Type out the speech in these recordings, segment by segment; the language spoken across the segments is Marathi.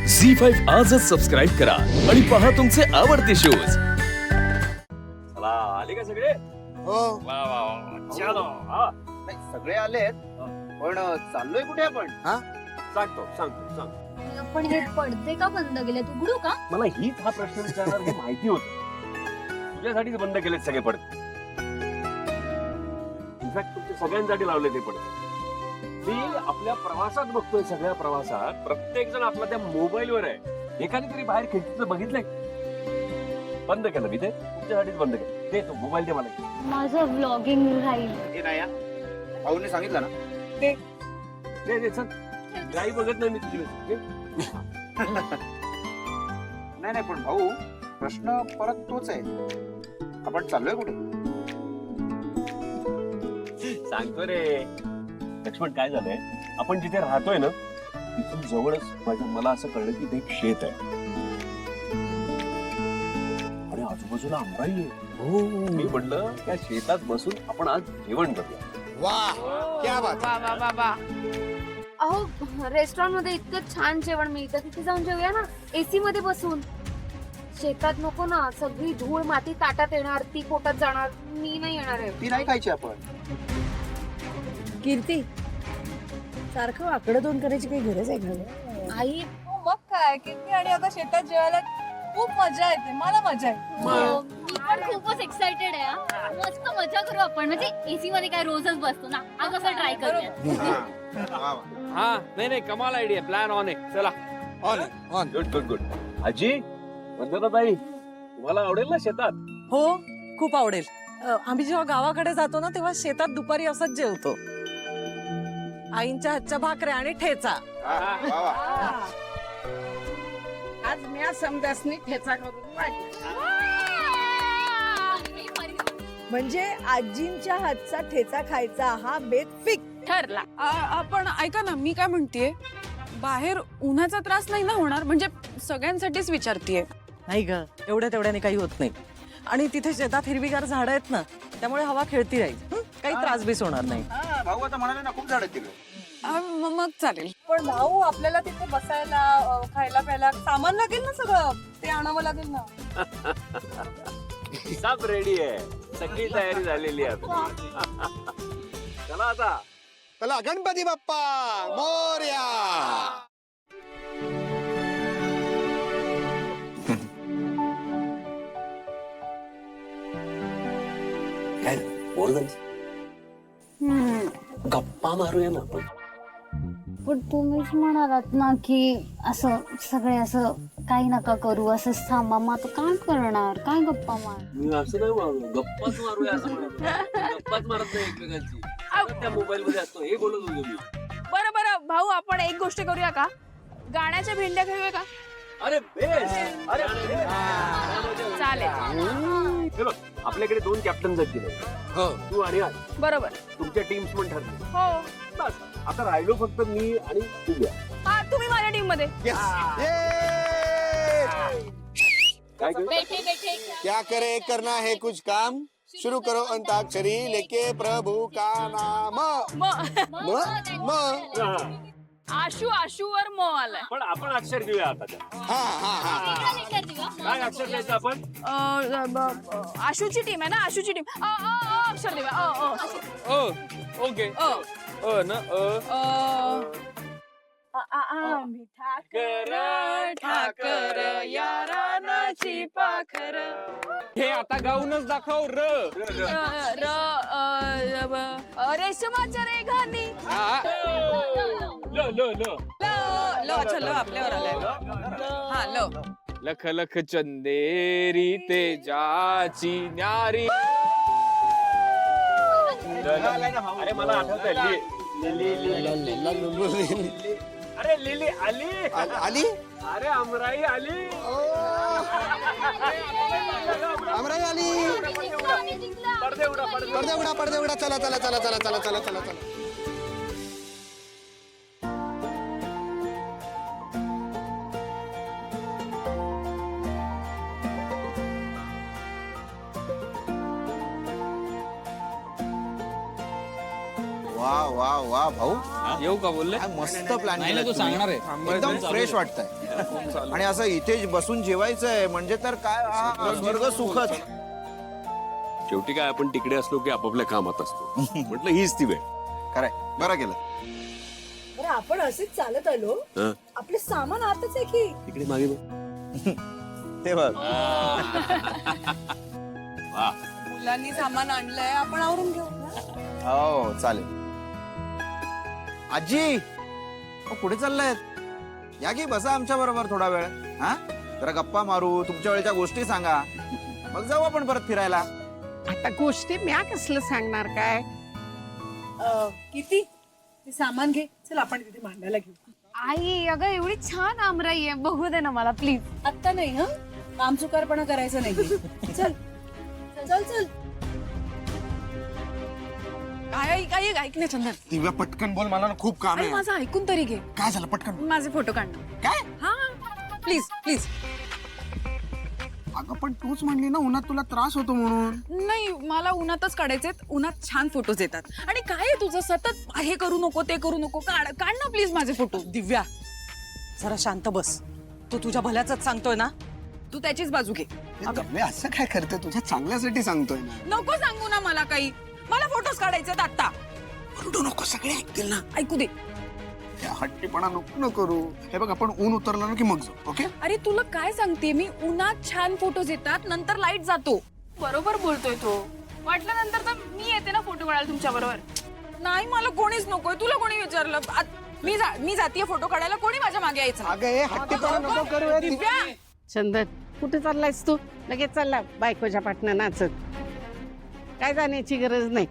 झी5 आजच सबस्क्राईब करा आणि पहा तुमचे आवडते शोज. चला आले का सगळे? हो वा वा वा चलो हा नाही, सगळे आलेत पण चाललोय कुठे आपण? सांगतो पण हे पडदे का बंद केले उघडू का? मला हीच हा प्रश्न विचारणार हे माहिती होतं. तुझ्यासाठीच बंद केलेत सगळे पडदे. इनफॅक्ट तुमच्या सगळ्यांसाठी लावले ते पडदे. मी आपल्या प्रवासात बघतोय, सगळ्या प्रवासात प्रत्येक जण आपला त्या मोबाईलवर आहे. एकाने तरी बाहेर खिडकीतलं बघितलंय? बंद केलं मी ते तुमच्यासाठीच बंद केलं. दे तो मोबाईल दे मला. माझं व्लॉगिंग राहील. हे नाही हा. भाऊने सांगितलं ना. दे चल. काही बघत नाही मी तुझी. नाही नाही पण भाऊ प्रश्न परत तोच आहे, आपण चाललोय कुठे? सांगतो रे लक्ष्मण. काय झालंय, आपण जिथे राहतोय ना तिथून जवळच मला असं कळलं की ते एक शेत आहे आणि आजूबाजूला आमराई आहे. हो मी म्हणलं त्या शेतात बसून आपण आज जेवण करूया. वाह क्या बात. वा वा वा वा. अहो रेस्टॉरंट मध्ये इतकं छान जेवण मिळतं, तिथे जाऊन जेवूया ना एसी मध्ये बसून. शेतात नको ना, सगळी धूळ माती ताटात येणार, ती पोटात जाणार. मी नाही येणार आहे. ती नाही खायची आपण. कीर्ती सारखं आकडं दोन करायची काही गरज आहे का? आई मग काय किती. आणि आता शेतात जेवायला खूप मजा येते. मला मजा येते. मी पण खूपच एक्साइटेड आहे हा. मस्त मजा करू आपण. म्हणजे एसी मध्ये काय रोजच बसतो ना, आज असं ट्राय करूया. हा नाही कमाल आयडिया. प्लॅन ऑन आहे. चला ऑन गुड. आजी वंदनाताई, तुम्हाला आवडेल ना शेतात? हो खूप आवडेल. आम्ही जेव्हा गावाकडे जातो ना तेव्हा शेतात दुपारी असंच जेवतो. आईंच्या हातच्या भाकऱ्या आणि ठेचा. आज मी समजासनी ठेचा करून म्हणजे आजींच्या हातचा ठेचा खायचा हा बेत फिक्स ठरला. आपण ऐका ना, मी काय म्हणतेय, बाहेर उन्हाचा त्रास नाही ना होणार? म्हणजे सगळ्यांसाठीच विचारतीये. नाही ग, एवढ्या तेवढ्याने काही होत नाही. आणि तिथे शेतात हिरवीगार झाडं आहेत ना, त्यामुळे हवा खेळती राहील. काही त्रास बीस होणार नाही. भाऊ आता म्हणाले ना खूप झाड आहेत तिकडे. मग चालेल. पण भाऊ आपल्याला तिथे बसायला खायला प्यायला सामान लागेल ना, सगळं ते आणावं लागेल ना. सब रेडी आहे, सगळी तयारी झालेली आहे. चला आता. चला गणपती बाप्पा मोरया. काय बोर झाली? गप्पा मारूया ना आपण. पण तुम्हीच म्हणालात ना की असं सगळे असं काही नका करू, असंच थांबा. मग आता काय करणार? काय गप्पा मार? मी असं नाही मारू, गप्पाच मारूया असं म्हणत. गप्पाच मारत नाही एकमेकांची. त्या मोबाईल मध्ये असतो हे बोलत होतो मी. बरं भाऊ, आपण एक गोष्ट करूया का? गाण्याच्या भेंड्या खेळूया का? अरे बेस्ट. अरे चालेल. हे बघ, आपल्याकडे 2 कॅप्टन आहेत की नाही, तू आणि आज. बरोबर. तुमच्या टीम्स पण ठरले. हो. बस आता राहिलो फक्त मी आणि तुझ्या. हा, तुम्ही माझ्या टीम मध्ये. काय करू? क्या करे करना है कुछ काम, शुरू करो अंताक्षरी लेके प्रभु का नाम. हा. आशूवर म आलाय. पण आपण अक्षर घेऊया आता त्या. काय अक्षर द्यायचं आपण? आशूची टीम आहे ना, आशूची टीम. अक्षर देवा. ओके ना ठाकर यारानाची पाखर. हे आता गाऊनच दाखव. रेशमाच्या रेघानी. अच्छा ल आपल्यावर आलाय. हा ल. लख लख चंदेरी तेजाची न्यारी. अरे मला आठवत आहे. अरे लिली आली आली. अरे अमराई आली. अमराई आली. पडदे पडदे उडा. चला. वा वा वा भाऊ, येऊ का बोलले? काय मस्त प्लॅन नाही ना, तू सांगणार आहे. एकदम फ्रेश वाटतंय. आणि असं इथे बसून जेवायचंय म्हणजे तर काय स्वर्ग सुखच. शेवटी काय आपण तिकडे असलो की आपापल्या कामात असतो. म्हटलं हीच ती वेळ. खरंय, बरं केलं. बरं आपण असेच चालत आलो हं. आपले सामान आतच आहे की. तिकडे मागे बघ. ते बघ. मुलांनी सामान आणलंय आपण आवरून घेऊ ना. हो चालेल. आजी कुठे चाललायत? या की बसा आमच्या बरोबर थोडा वेळ. हा जरा गप्पा मारू, तुमच्या वेळच्या गोष्टी सांगा, मग जाऊ आपण परत फिरायला. आता गोष्टी म्या कसलं सांगणार काय? किती ते सामान घे, चल आपण तिथे मांडायला घेऊ. आई अगं एवढी छान आमराई आहे, बघू दे ना मला प्लीज. आत्ता नाही हं, कामचुकारपणा करायचं नाही. चल चल चल. काय ऐक ना चंदन, दिव्या पटकन बोल, मला ना खूप काम अरे आहे. माझं ऐकून तरी घे. काय झालं पटकन? माझे फोटो काढणं. काय? हा प्लीज प्लीज. अगं पण तूच म्हणली ना उन्हात तुला त्रास होतो म्हणून. नाही मला उन्हातच काढायचे, उन्हात छान फोटोज येतात. आणि काय आहे तुझं सतत हे करू नको ते करू नको, काढ ना प्लीज माझे फोटो. दिव्या जरा शांत बस. तू तुझ्या भल्याच सांगतोय ना. तू त्याचीच बाजू घे. दमे असं काय करते? तुझ्या चांगल्यासाठी सांगतोय ना. नको सांगू ना मला काही. मला फोटोज काढायचे आता. रडू नको, सगळे ऐकतील ना. ऐकू दे. त्या हट्टीपणा नको न करू. हे बघ आपण ऊन उतरलं ना की मग जाऊ. ओके? अरे तुला काय सांगते मी, उन्हात छान फोटोज येतात, नंतर लाईट जातो. बरोबर बोलतोय तो. वाटलं नंतर तर मी येते ना फोटो काढायला तुमच्या बरोबर. नाही मला कोणीच नकोय. तुला कोणी विचारलं? मी जातीय फोटो काढायला, कोणी माझ्या मागे यायचं? अगं हे हट्टीपणा नको करू यार. दिव्या चंदन कुठे चाललायस तू? लगेच चालला बायकोच्या पाटणं नाचत. काय जाण्याची गरज नाही.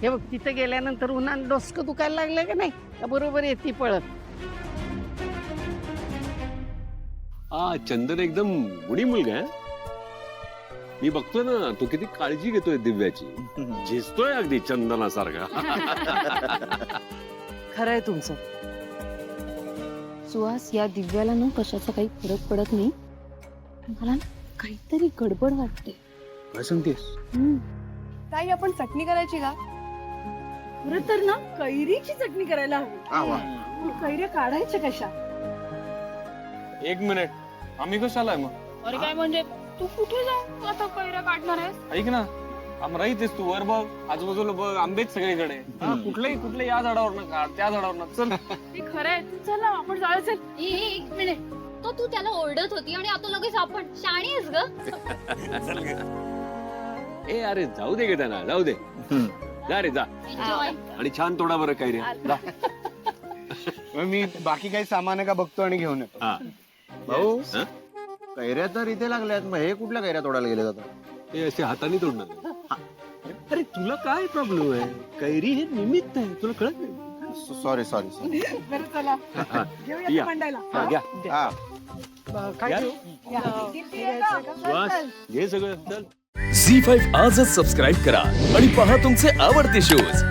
हे बघ तिथे गेल्यानंतर उन्हात डोसकं दुखायला लागलं का नाही का बरोबर येते पळत. हा चंदन एकदम गुणी मुलगा आहे. मी बघतोय ना तो किती काळजी घेतोय दिव्याची. झिजतोय अगदी चंदनासारखा. खरंय तुमचं. सुहास या दिव्याला ना कशाचा काही फरक पडत नाही. मला ना काहीतरी गडबड वाटते. काय सांगतेस? ताई आपण चटणी करायची का? खरं तर ना कैरीची चटणी करायला हवी. मग कैऱ्या काढायच्या कशा? एक मिनिट, आम्ही कशाला आहे मग? अरे काय म्हणजे तू कुठे जाऊन आता कैऱ्या काढणार आहेस? ऐक ना, आमराईतेस तू, वर बघ, आजूबाजूला बघ, आंबेच सगळीकडे. कुठले या झाडावर काढ, त्या झाडावर चल. हे खरं आहे. तू चल ना आपण जाऊ. चल. एक मिनिट, तो तू त्याला ओरडत होती आणि आता लगेच आपण शाणी आहेस ग. ए अरे जाऊ दे गे त्यांना, जाऊ दे. जा रे जा. आणि छान तोडा बरं काय रे. जा. मी बाकी काही सामान आहे का बघतो आणि घेऊन येतो. हा. भाऊ हं? कैऱ्या तर इथे लागल्यात, मग हे कुठल्या कैऱ्या तोडायला गेले जातात? ते असे हाताने तोडणार. अरे तुला काय प्रॉब्लेम आहे? कैरी हे निमित्त आहे, तुला कळत नाही. Sorry sorry sorry. बरं चला हा, घेऊया या. मांडायला. हा, घ्या. हा घ्या. किती आहे का? सुहास, घे सगळं चल. झी5 आजच सबस्क्राईब करा आणि पहा तुमचे आवडते शोज